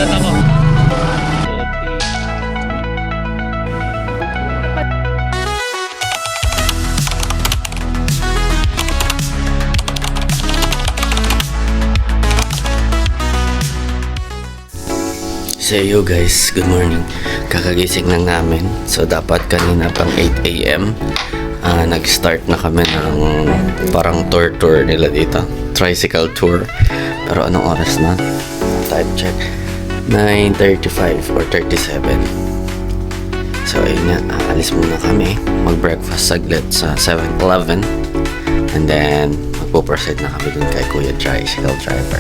Pilot ako. So yo guys, good morning. Kakagising lang namin. So dapat kanina pang 8 AM nag-start na kami ng parang tour nila dito. Tricycle tour. Pero anong oras na? Time check. 9:35 or 37. So ayun nga, aalis muna kami. Mag-breakfast saglit sa 7-Eleven. And then magpo-proceed na kami dun kay Kuya Tricycle Driver.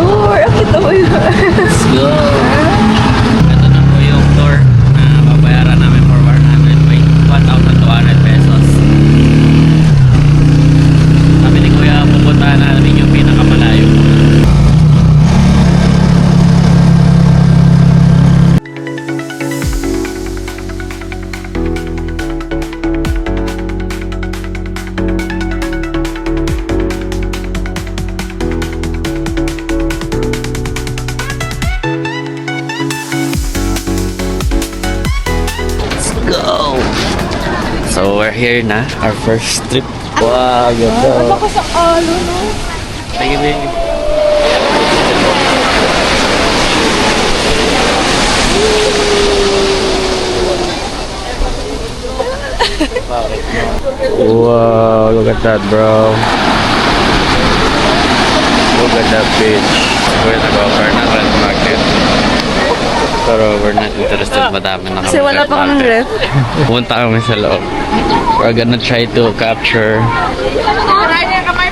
Oh, rakita mo yun. Let's go! Ito na po yung tour na babayaran namin for 1,200 pesos. Sabi ni Kuya, pupuntahan namin yung pinakamalayo. Go! So we're here na, our first trip. Wow, ganda. Baka sa alo, no? Sige, baby. Wow, look at that, bro. Look at that beach. We're nag-offer ng red market. Pero we're not interested, madami na kami. Kasi wala pa kang ref. Pumunta kami sa loob. We're gonna try to capture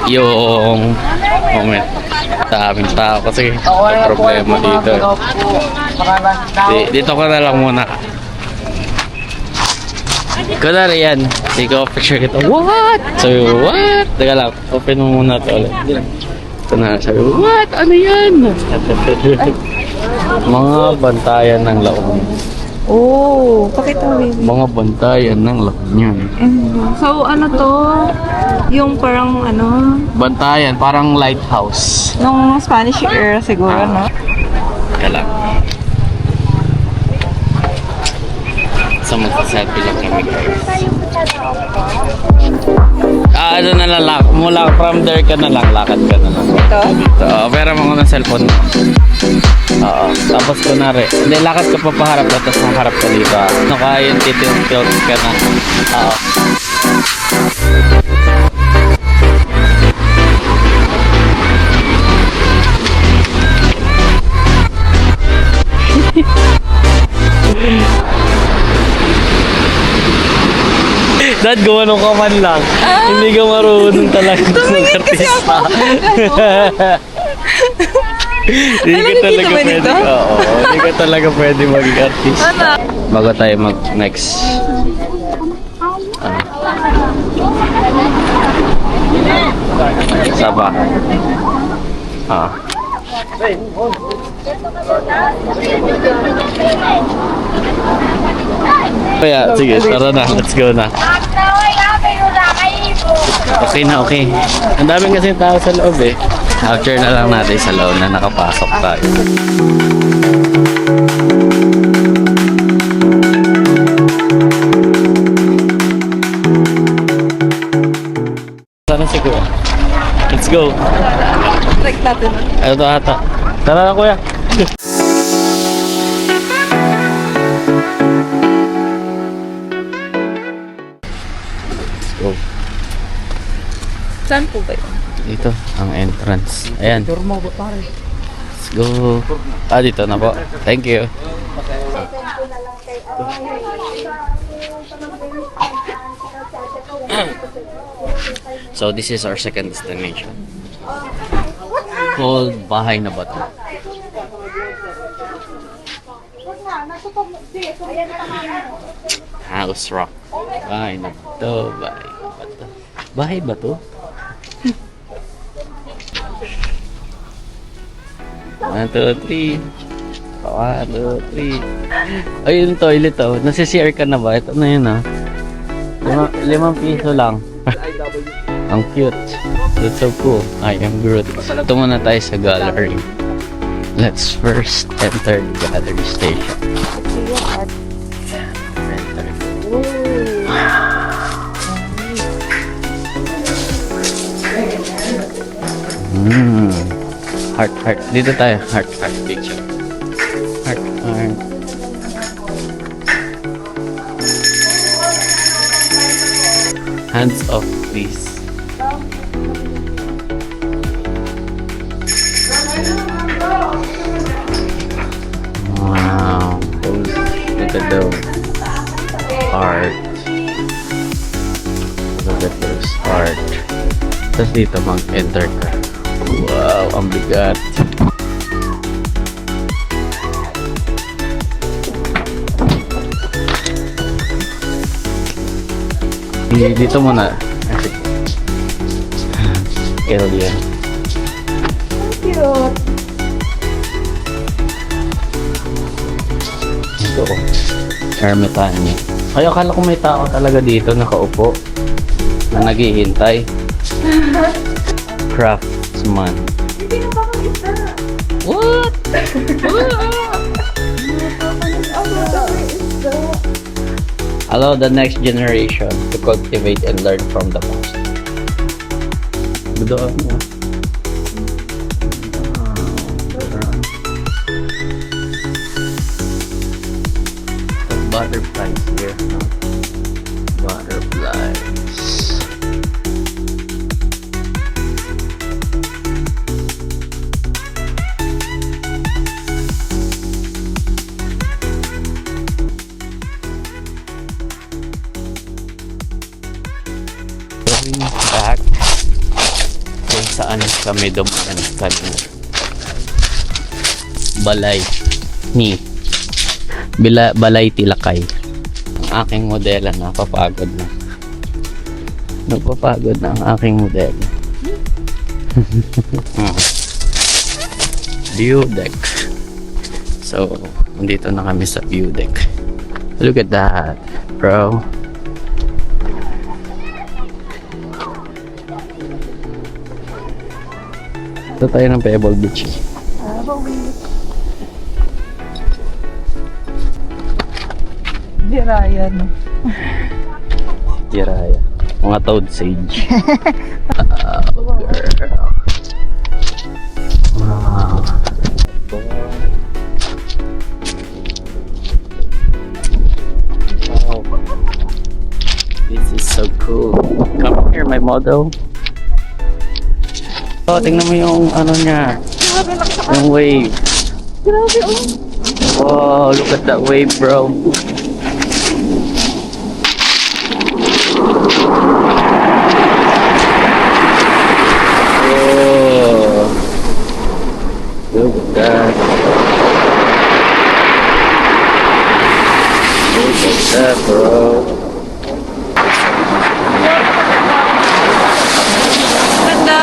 yung moment. Daming tao kasi may problema dito. Dito ko na lang muna. Kunwari yan, hindi ko picture kita. What? Sabi ko, what? Teka lang, open mo muna ito ulit. Ito na, sabi ko, what? Ano yan? Mga bantayan ng laon. Oh, pakita mo yun. Mga bantayan ng laon yan. So, ano to? Yung parang ano? Bantayan, parang lighthouse. Nung Spanish era siguro, no? Teka lang. So magsaselfie lang kami guys. Ano na lang, mula from there ka na lang, lakad ka na lang. Ito? So, pera mo ng cellphone mo. Oo. Tapos kunwari, hindi, lakad ka pa paharap na, tapos maharap ka dito. Ano ka, yung tilt ka na. Oo. Dad, gumano ka man lang. Hindi ka marunong talaga mag-artista. Hindi ka talaga pwede. Oo, hindi ka talaga pwede maging artista. Bago tayo mag-next. Saba. Kaya, sige, tara na. Let's go na. Okay na, okay. Ang daming kasi tao sa loob eh. Capture na lang natin sa loob na nakapasok tayo. Sana siguro. Let's go. Like natin. Ano to ata? Tara na kuya. Let's go. Saan po ba yun? Dito, ang entrance. Ayan. Let's go. Dito na po. Thank you. So, this is our second destination. Called Bahay na Bato. House Rock. Bahay na Bato. Bahay ba to? One, two, three. 1, 2, 3. Ayun, toilet oh. Nasi-CR ka na ba? Ito na yun ah. 5 piso lang. Ang cute. That's so cool. I am Groot. Ito muna tayo sa gallery. Let's first enter the gallery station. Heart, heart. Dito tayo. Heart, heart picture. Heart, heart. Hands off, please. Wow. Look at those heart. Look at those heart. Tapos dito mag-enter ka. Wow, ang bigat. Dito muna. Alien. Cute. Ito. Ermitanyo. Ay, akala ko may tao talaga dito nakaupo na naghihintay. Craftsman. Hindi na ba isa? What? Allow the next generation to cultivate and learn from the past. Budaan mo. Some butterflies here, no? Butterflies. Going back kung saan kami dumaan kanina. Balay ni Balay Tilakay. Ang aking modela napapagod na. Napapagod na ang aking modela. View deck. So, nandito na kami sa view deck. Look at that, bro. Ito tayo ng Pebble Beach. Jiraya, no? Jiraya. Mga toad sage. Oh, girl. Wow. Wow. This is so cool. Come here, my model. Oh, tingnan mo yung ano niya. Grabe lang sa Yung wave. Grabe, oh. Wow, look at that wave, bro. Oh, look at that. Look at that, bro. Ganda!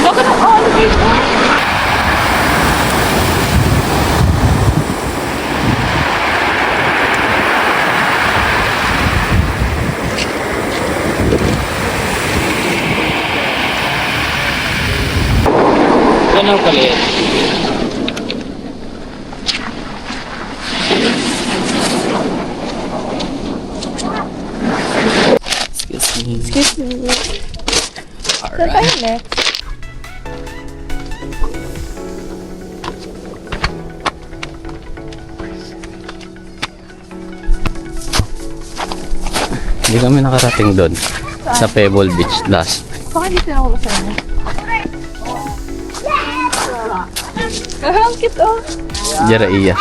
Bakit ang olive mo? Ano kalit? Excuse me. Excuse me. Saan tayo Alright. next? Hindi kami nakarating doon sa Pebble Beach last. Baka dito na ako masaya. Ang cute, oh. Jiraiya.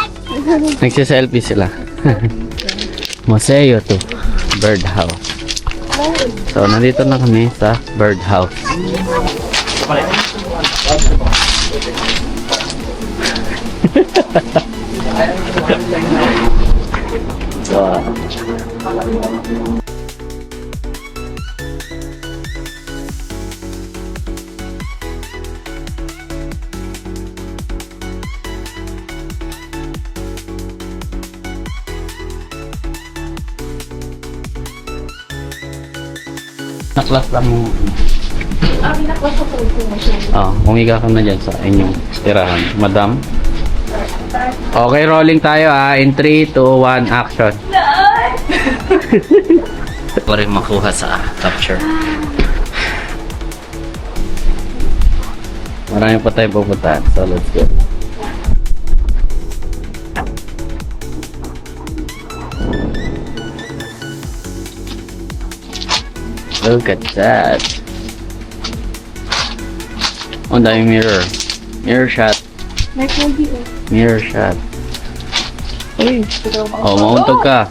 Nagsiselfie sila. Museo to. Birdhouse. So, nandito na kami sa birdhouse. Wow. Naklas lang mo. Humiga ka na dyan sa inyong tirahan. Madam. Okay, rolling tayo in 3, 2, 1, action. Pa rin makuha sa capture. Marami pa tayo pupuntahan. So, let's go. Look at that. Oh, dami mirror. Mirror shot. May pogi oh. Mirror shot. Uy, Mauntog ka.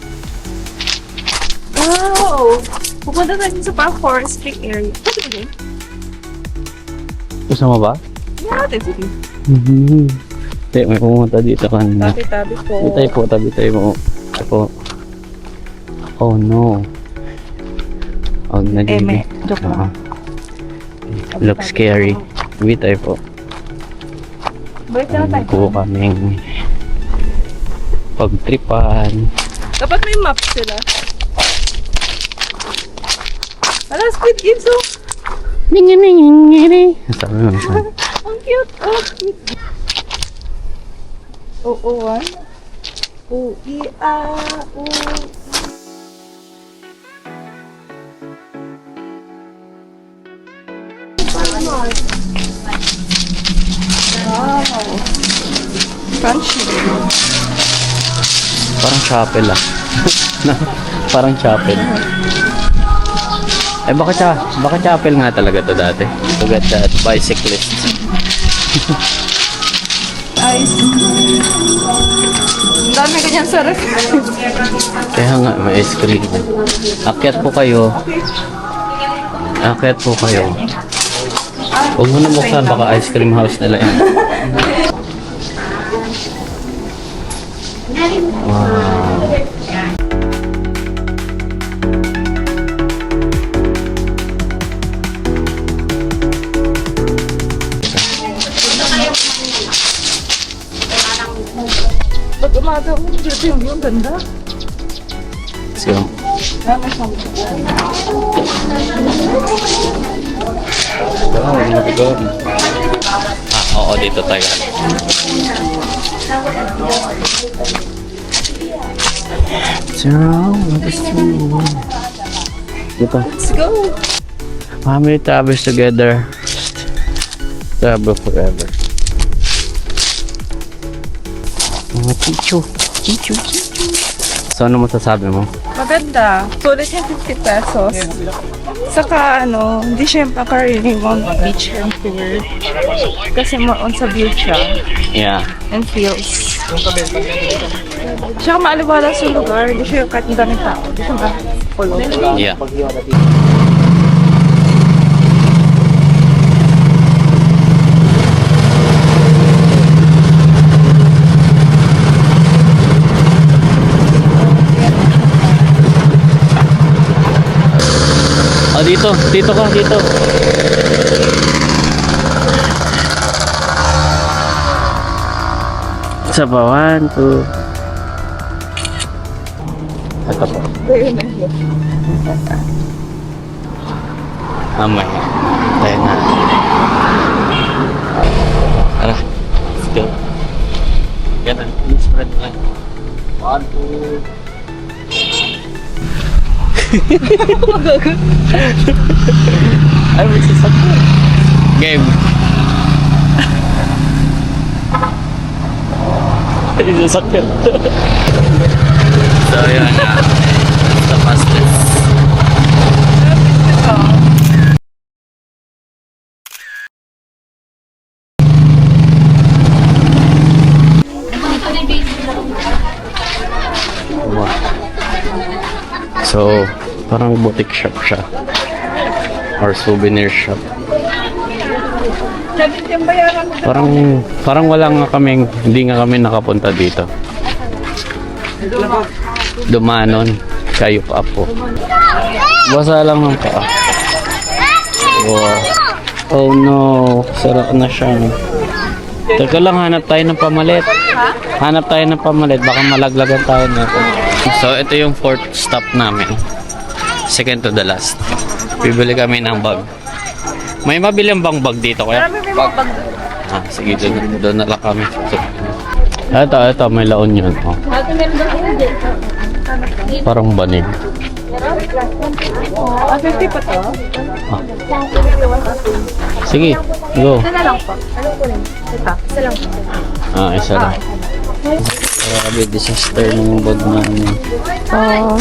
wow! Pupunta tayo sa parang forest creek area. Pwede ba yun? Gusto mo ba? Yeah, sige. Hindi, may pumunta dito kanina. Tabi-tabi po. Tabi tayo po. Oh no. Oh, Eme, joke lang. Looks scary. Tabi tayo po. Balik na tayo. Ko kaming pagtripan. Dapat may map sila. Ala, Squid Games oh! Sabi mo siya. Ang cute! Oh, cute! Oo, U-I-A-O. Wow! Crunchy. Parang chapel Parang chapel. Baka chapel nga talaga to dati. Look at that, bicyclist. Ice. Ang dami ganyan sa ref. Kaya nga, may ice cream. Akyat po kayo. Huwag mo na buksan, baka ice cream house nila yan. Wow. Pag umaga mo, dito yung ganda. Let's go. Oo, dito tayo. Dito. Let's go! Family travels together. Travel forever. Mga chichu. So, ano masasabi mo? Maganda. Sulit yung 50 pesos. Saka hindi siya yung paka-Raymond Beach and Tour. Kasi more on sa view siya Yeah. and feels. Tsaka maaliwala sa lugar. Hindi siya yung kahit ang daming tao. Hindi siya makulog. Yeah. Oh, dito ka, dito. Sa bawan to. Ito po. Amay. Tayo na. Tara. Let's go. Ganun. Spread lang. 1, 2. Ay, may sasakyan. Game. Ay, sasakyan. So, yun na. Sa fastest. So, parang boutique shop siya. Or souvenir shop. Parang wala nga kaming, hindi nga kami nakapunta dito. Dumanon. Kayo pa po. Basa lang ng paa. Wow. Oh no. Sarap na siya. Teka lang, hanap tayo ng pamalit. Baka malaglagan tayo nito. So, ito yung fourth stop namin. Second to the last. Bibili kami ng bag. May mabilang bang bag dito kaya? Marami may mga bag. Ah, sige, doon na lang kami. So, ito, may laon yun. Oh. Parang banig. 50 pa to? Ah. Sige, go. Isa na lang po. Anong po rin? Ito, isa lang po. Ah, isa lang. Grabe, disaster ng bag na ano. Oo.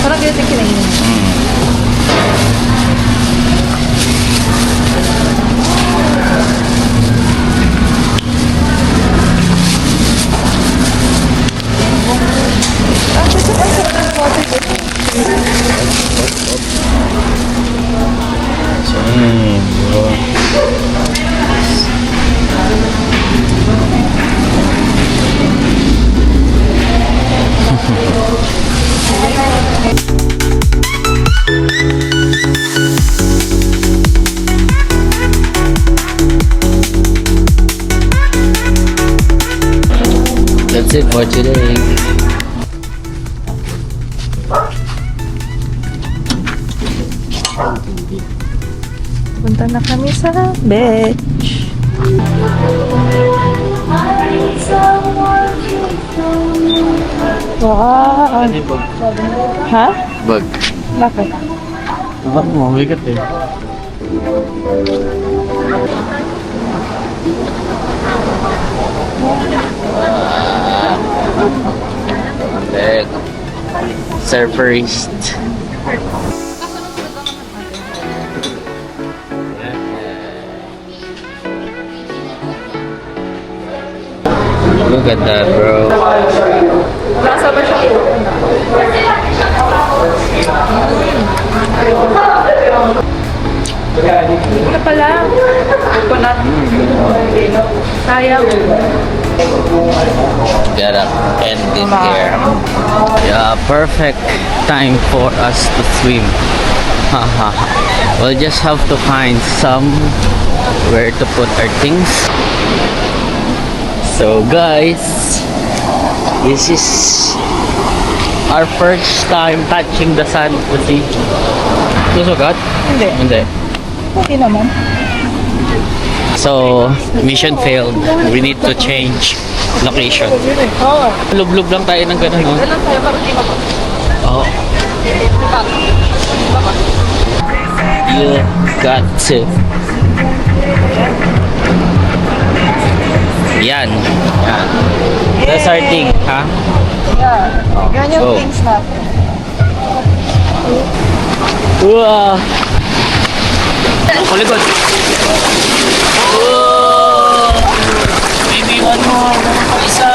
Parang ganito kinain. That's it for today. Punta na kami sa beach. Wow! Ha? Bag. Bakit? Bag mo, bigat eh. Bag. Surferist. Look at that, bro. Nasa ba siya? Ito pala. Coconut. Sayang. Gotta end it here. Yeah, perfect time for us to swim. Haha. We'll just have to find some where to put our things. So guys, this is our first time touching the sand. Puti. Susugat? Hindi. Hindi. Okay naman. So, mission failed. We need to change location. Oo. Lub-lub lang tayo ng ganun, no? Dalang tayo para di mapag. Oh, you got to. Yan. Yan. That's our thing, ha? Yeah. Yan yung go. things natin. Wow. Kulikot. Whoa. Maybe one more. Isa.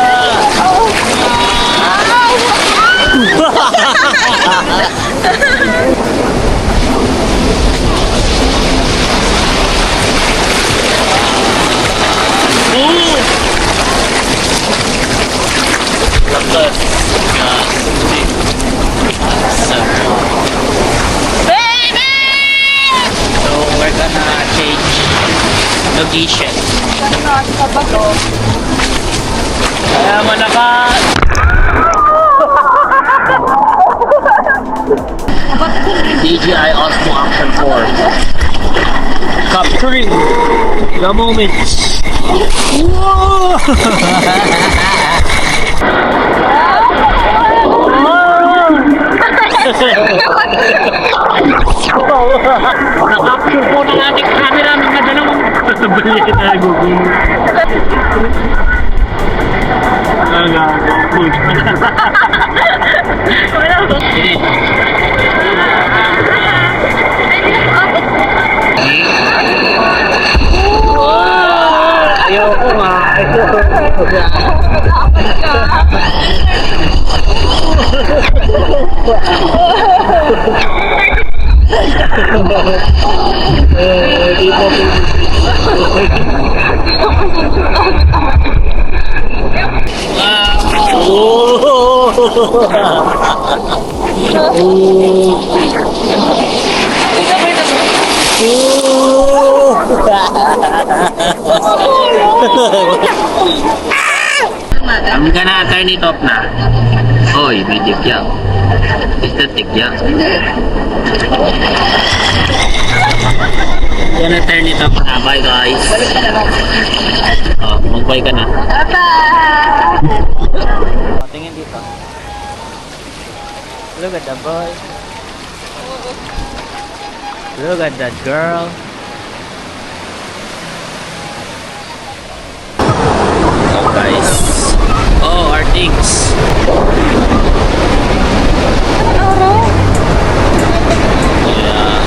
So we're gonna change location. Sa bato. Kaya malakas. DJI Osmo Action 4. Capturing the moments. Whoa! Na-capture po ng ating camera ng madalawang balik na gugulo. Ayoko nga. I'm gonna turn it off na. Oy, medyo kya. Estetik kya. Gonna turn it up na. Bye guys. Oh, mag-bye ka na. Tingin dito. Look at the boy. Look at that girl. Oh guys. Oh, our things. Yeah.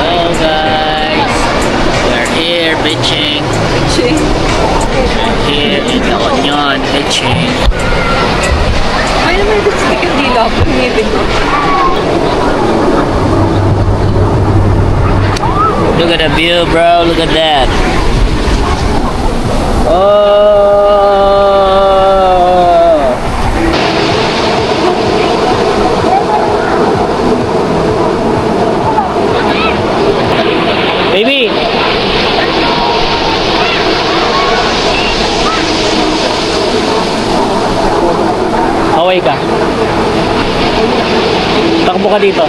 Hello guys. We're here bitching. We're here in the Onion bitching. Ay, naman ito sa kandila ako. Ngipin ko. Look at the view, bro. Look at that. Oh. Baby. Away ka. Takbo ka dito.